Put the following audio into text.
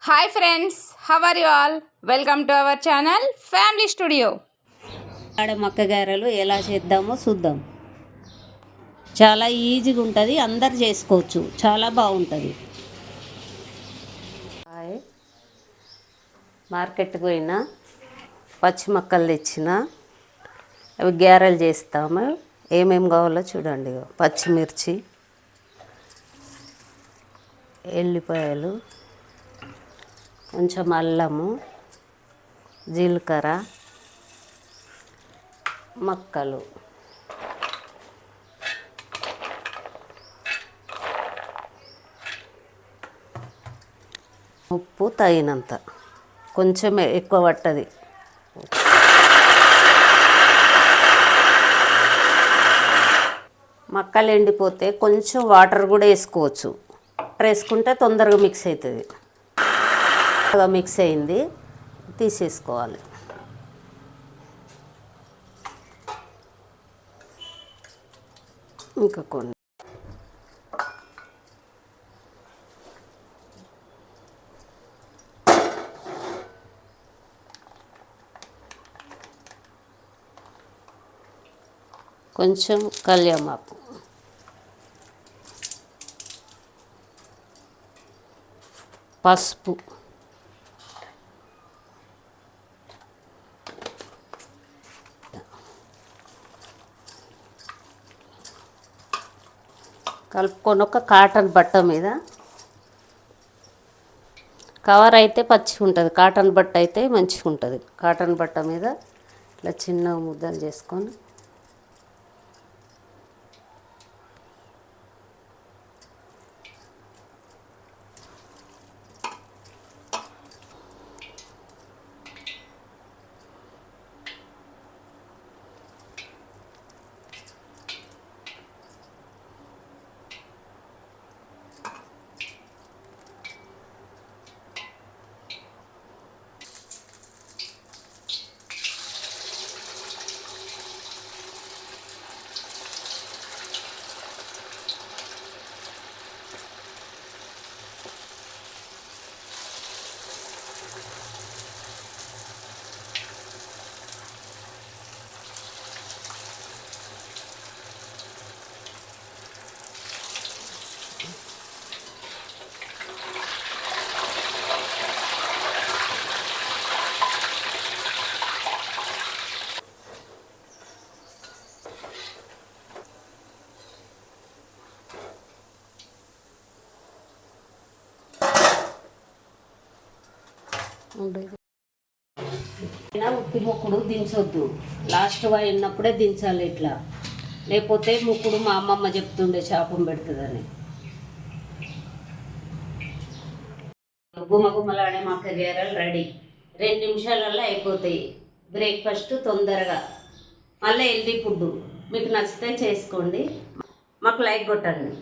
Hi friends, how are you all? Welcome to our channel family studio. ఆడ మక్క గారెలు ఎలా చేద్దామో చూద్దాం. చాలా ఈజీగా ఉంటుంది, అందరు చేసుకోవచ్చు, చాలా బాగుంటుంది. మార్కెట్కి పోయినా పచ్చి మక్కలు తెచ్చిన అవి గారెలు చేస్తాము. ఏమేమి కావాలో చూడండి. పచ్చిమిర్చి, ఎల్లిపాయలు, కొంచెం అల్లము, జీలకర్ర, మక్కలు, ఉప్పు తగినంత, కొంచెం ఎక్కువ పట్టది. మక్కలు ఎండిపోతే కొంచెం వాటర్ కూడా వేసుకోవచ్చు. వాటర్ వేసుకుంటే తొందరగా మిక్స్ అవుతుంది. మిక్స్ అయింది, తీసేసుకోవాలి. ఇంకా కొన్ని కొంచెం కళ్యామాకు, పసుపు, కలుపుకొని ఒక కాటన్ బట్ట మీద, కవర్ అయితే పచ్చిగా ఉంటుంది, కాటన్ బట్ట అయితే మంచిగా ఉంటుంది. కాటన్ బట్ట మీద ఇట్లా చిన్న ముద్దలు చేసుకొని ఉత్తి ముక్కుడు దించొద్దు, లాస్ట్ అయినప్పుడే దించాలి. ఇట్లా లేకపోతే ముక్కుడు మా అమ్మమ్మ చెప్తుండే శాపం పెడుతుందని. గుమగుమలాడే మక్క గారెలు రెడీ. 2 నిమిషాలలో అయిపోతాయి. బ్రేక్ఫాస్ట్ తొందరగా, మళ్ళీ హెల్దీ ఫుడ్. మీకు నచ్చితే చేసుకోండి. మాకు లైక్ కొట్టండి.